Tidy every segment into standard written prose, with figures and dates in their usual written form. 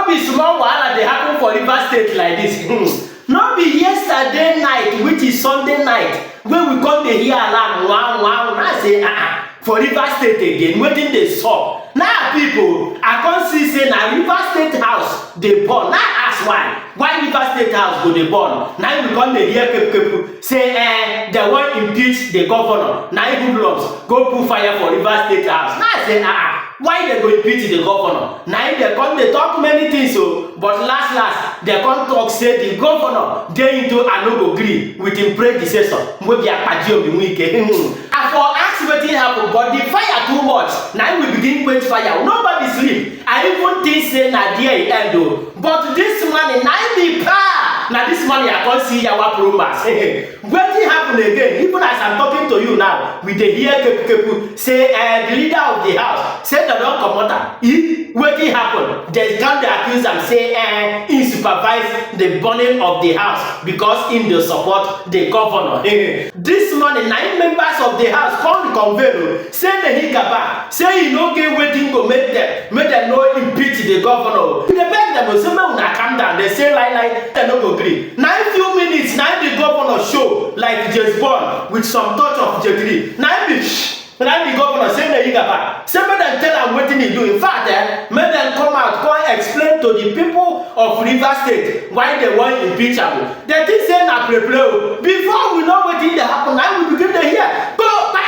be small wahala dey happen for Rivers State like this. No be yesterday night, which is Sunday night, when we come dey hear alarm wow. I say for Rivers State again, wetin dey sup? Now people, I come see say na Rivers State House dey burn. Now ask why Rivers State House go dey burn? Now we come dey hear people say they wan impeach the governor. Now hoodlums go put fire for Rivers State House. Now I say why they go impeach the governor? Now they come dey talk many things but last they come talk say the governor dey into I no go gree with him predecessor wey be Akpabio Wike. I for ask wetin happen, but the fire too much. Now we begin quench fire. Nobody sleep. I even think say na there e end but this morning na be pa. Now this morning I can't see our promise. Wetin happen again? Even as I'm talking to you now, we dey hear people say the leader of the house say they don comot am. Wetin happen? They come dey accuse am say he supervise the burning of the house because him dey support the governor. This morning, 9 members of the house come convene say make he gaba, say he no get wetin go make them no impeach the governor. They beg them say make una calm down. They say lie, they no go gree. 9 few minutes, now the governor show like James Bond with some touch of degree. Now the governor say make he gaba, say make them tell am wetin he do. In fact, make them come out, come explain to the people of Rivers State why they want impeach am. They think say na play. Before we know wetin dey happen, now we begin to hear go back.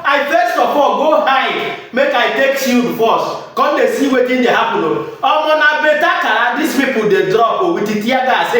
I first of all go hide, make I take shield first. Come dey see wetin dey happen. Na better kara these people dey drop with the tear gas.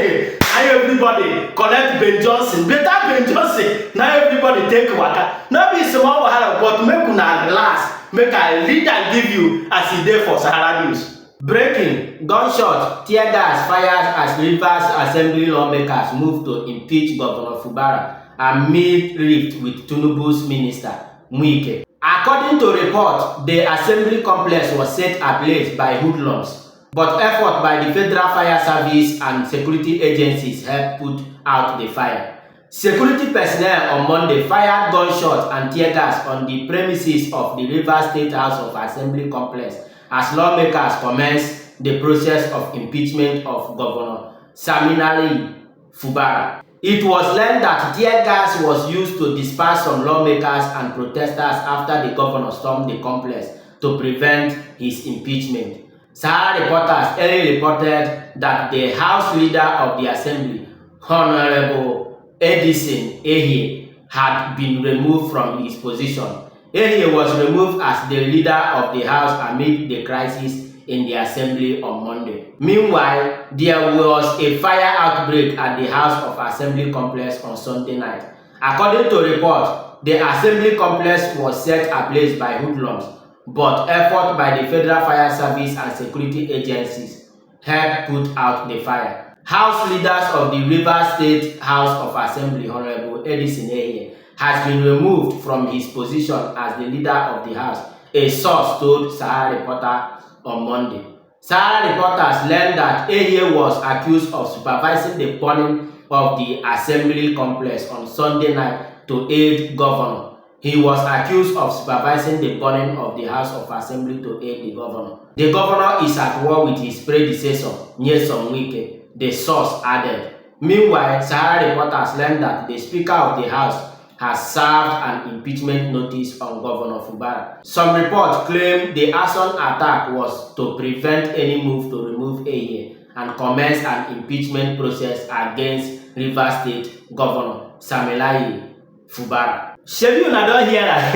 Now everybody collect Ben Johnson, better Ben Johnson. Now everybody take waka. No be small wahala, but make una relax. Make I read and give you as e dey for Sahara News. Breaking: gunshot, tear gas fires as Rivers Assembly lawmakers move to impeach Governor Fubara amid rift with Tinubu's minister Wike. According to report, the assembly complex was set ablaze by hoodlums, but effort by the Federal Fire Service and security agencies helped put out the fire. Security personnel on Monday fired gunshots and tear gas on the premises of the Rivers State House of Assembly complex as lawmakers commenced the process of impeachment of Governor Siminalayi Fubara. It was learned that tear gas was used to disperse some lawmakers and protesters after the governor stormed the complex to prevent his impeachment. Sahara reporters earlier reported that the House Leader of the Assembly, Honorable Edison Ehie, had been removed from his position. Ehie was removed as the leader of the House amid the crisis in the Assembly on Monday. Meanwhile, there was a fire outbreak at the House of Assembly complex on Sunday night. According to reports, the Assembly complex was set ablaze by hoodlums, but effort by the Federal Fire Service and security agencies helped put out the fire. House leaders of the Rivers State House of Assembly, Honorable Edison Ehie, has been removed from his position as the leader of the House, a source told Sahara reporter on Monday. Sahara reporters learned that Ehie was accused of supervising the burning of the Assembly complex on Sunday night to aid governor. He was accused of supervising the burning of the House of Assembly to aid the governor. The governor is at war with his predecessor, Nyesom Wike, the source added. Meanwhile, Sahara reporters learned that the Speaker of the House has served an impeachment notice on Governor Fubara. Some reports claim the arson attack was to prevent any move to remove Ehie and commence an impeachment process against Rivers State Governor Siminalayi Fubara. Shebi una don hear that?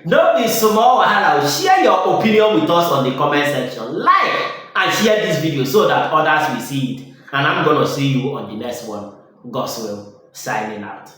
Don't be small wahala. Share your opinion with us on the comment section. Like and share this video so that others will see it. And I'm gonna see you on the next one. God's will. Signing out.